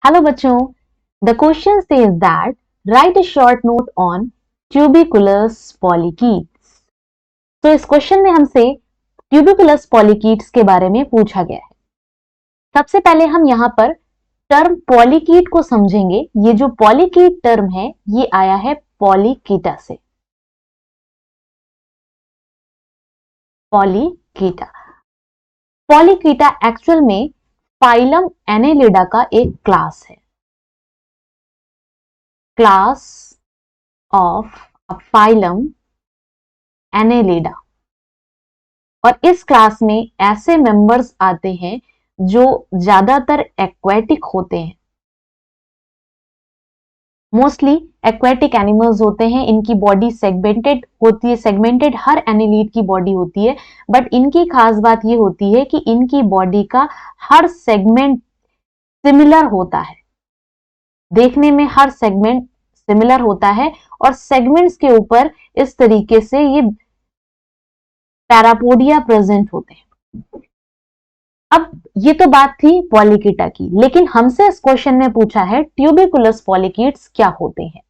Hello बच्चों, the question says that write a short note on tubicolous polychaetes. तो इस question में हमसे ट्यूबिकुलस पॉलीकीट्स के बारे में पूछा गया है। सबसे पहले हम यहाँ पर टर्म पॉलीकीट को समझेंगे। ये जो पॉलीकीट टर्म है ये आया है पॉलीकीटा से। पॉलीकीटा पॉलीकीटा एक्चुअल में फाइलम एनेलिडा का एक क्लास है। Class of a phylum Annelida. और इस क्लास में ऐसे मेंबर्स आते हैं जो ज्यादातर एक्वेटिक होते हैं। मोस्टली एक्वेटिक एनिमल्स होते हैं। इनकी बॉडी सेगमेंटेड होती है। सेगमेंटेड हर एनिलीड की बॉडी होती है, बट इनकी खास बात ये होती है कि इनकी बॉडी का हर सेगमेंट सिमिलर होता है। देखने में हर सेगमेंट सिमिलर होता है और सेगमेंट्स के ऊपर इस तरीके से ये पैरापोडिया प्रेजेंट होते हैं। अब ये तो बात थी पॉलीकीटा की, लेकिन हमसे इस क्वेश्चन में पूछा है ट्यूबिकुलस पॉलीकीट्स क्या होते हैं।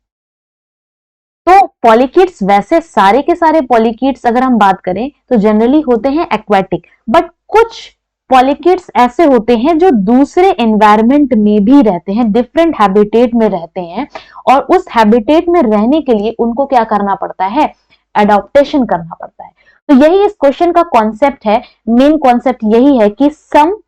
तो पॉलीकीट्स वैसे सारे के सारे पॉलीकीट्स अगर हम बात करें तो जनरली होते हैं एक्वेटिक, बट कुछ पॉलीकीट्स ऐसे होते हैं जो दूसरे एनवायरमेंट में भी रहते हैं, डिफरेंट हैबिटेट में रहते हैं, और उस हैबिटेट में रहने के लिए उनको क्या करना पड़ता है, एडॉप्टेशन करना पड़ता है। तो यही इस क्वेश्चन का कॉन्सेप्ट है। मेन कॉन्सेप्ट यही है कि सम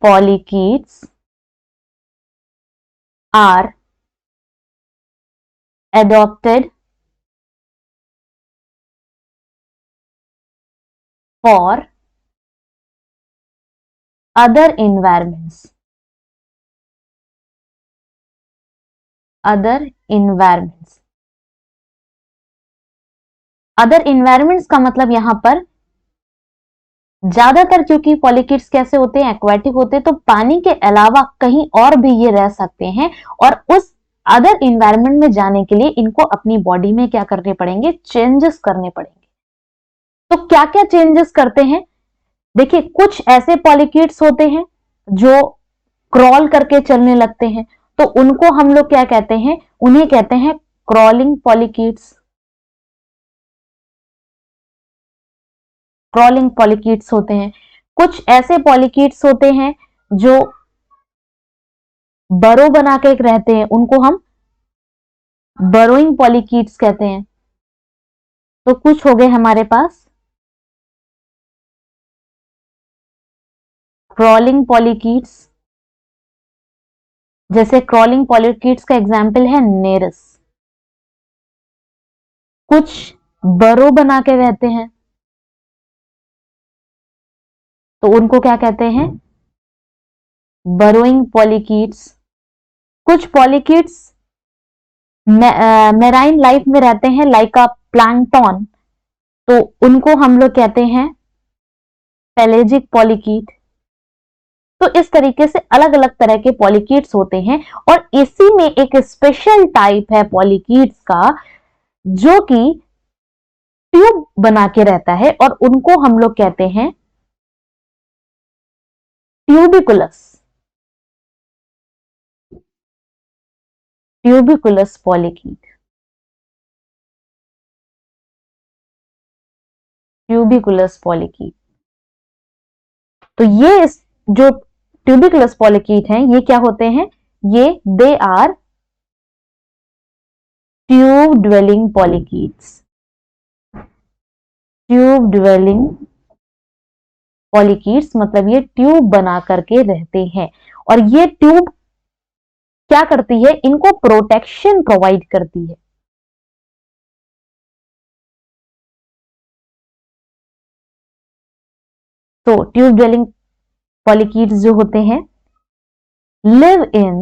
polychaetes are adopted for other environments. Other environments का मतलब यहां पर ज्यादातर, क्योंकि पॉलीकिड्स कैसे होते हैं, एक्वेटिक होते हैं, तो पानी के अलावा कहीं और भी ये रह सकते हैं, और उस अदर इन्वायरमेंट में जाने के लिए इनको अपनी बॉडी में क्या करने पड़ेंगे, चेंजेस करने पड़ेंगे। तो क्या क्या चेंजेस करते हैं, देखिए कुछ ऐसे पॉलीकिड्स होते हैं जो क्रॉल करके चलने लगते हैं, तो उनको हम लोग क्या कहते हैं, उन्हें कहते हैं क्रॉलिंग पॉलीकिड्स। क्रॉलिंग पॉलीकिड्स होते हैं। कुछ ऐसे पॉलीकिड्स होते हैं जो बरो बना के रहते हैं, उनको हम बरोइंग पॉलीकिड्स कहते हैं। तो कुछ हो गए हमारे पास क्रॉलिंग पॉलीकिड्स। जैसे क्रॉलिंग पॉलीकिड्स का एग्जाम्पल है नेरस। कुछ बरो बना के रहते हैं, तो उनको क्या कहते हैं, बरोइंग पॉलीकिड्स। कुछ पॉलीकिड्स मेराइन लाइफ में रहते हैं, लाइक अ प्लैंकटन, तो उनको हम लोग कहते हैं पेलेजिक पॉलीकीट। तो इस तरीके से अलग अलग तरह के पॉलीकीट्स होते हैं, और इसी में एक स्पेशल टाइप है पॉलीकीट्स का जो कि ट्यूब बना के रहता है, और उनको हम लोग कहते हैं ट्यूबिकुलस। ट्यूबिकुलस पॉलीकीट। ट्यूबिकुलस पॉलीकीट। तो ये जो ट्यूबिकुलस पॉलीकीट हैं ये क्या होते हैं, ये they are tube dwelling polychaetes. Tube dwelling polychaetes मतलब ये ट्यूब बना करके रहते हैं, और ये ट्यूब क्या करती है, इनको प्रोटेक्शन प्रोवाइड करती है। तो ट्यूब ड्वेलिंग पॉलीकीट्स जो होते हैं, live in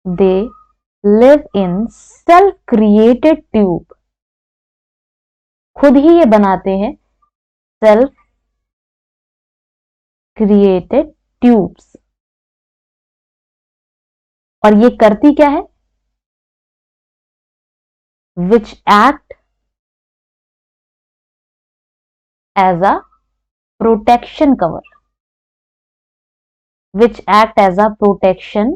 they live in self created tube. खुद ही ये बनाते हैं सेल्फ क्रिएटेड ट्यूब्स। और ये करती क्या है, which act as a protection cover, which act as a protection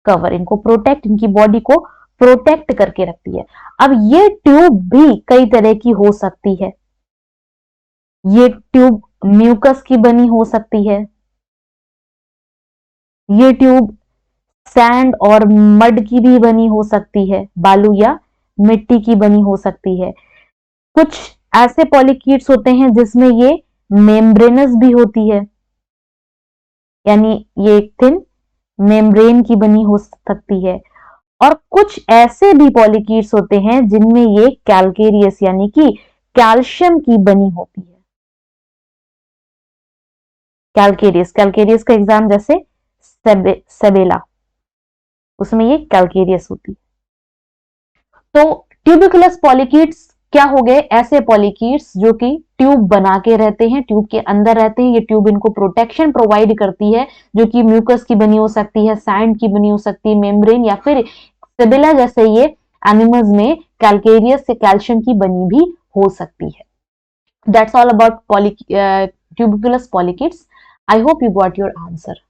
cover, इनको प्रोटेक्ट, इनकी बॉडी को प्रोटेक्ट करके रखती है। अब ये ट्यूब भी कई तरह की हो सकती है। ये ट्यूब म्यूकस की बनी हो सकती है, ये ट्यूब सैंड और मड की भी बनी हो सकती है, बालू या मिट्टी की बनी हो सकती है। कुछ ऐसे पॉलीकीट्स होते हैं जिसमें ये मेम्ब्रेनस भी होती है, यानी ये एक थिन मेम्ब्रेन की बनी हो सकती है। और कुछ ऐसे भी पॉलीकीट्स होते हैं जिनमें ये कैलकेरियस यानी कि कैल्शियम की बनी होती है। कैलकेरियस, कैलकेरियस का एग्जाम जैसे सेबेला, उसमें ये कैलकेरियस होती है। तो ट्यूबिकुलस पॉलीकीट्स क्या हो गए? ऐसे पॉलीकीट्स जो कि ट्यूब बना के रहते हैं, ट्यूब के अंदर रहते हैं। ये ट्यूब इनको प्रोटेक्शन प्रोवाइड करती है, जो कि म्यूकस की बनी हो सकती है, सैंड की बनी हो सकती है, मेम्ब्रेन, या फिर सेबेला जैसे ये एनिमल्स में कैलकेरियस से कैल्शियम की बनी भी हो सकती है। That's all about tubicolous polychaetes. I hope you got your answer.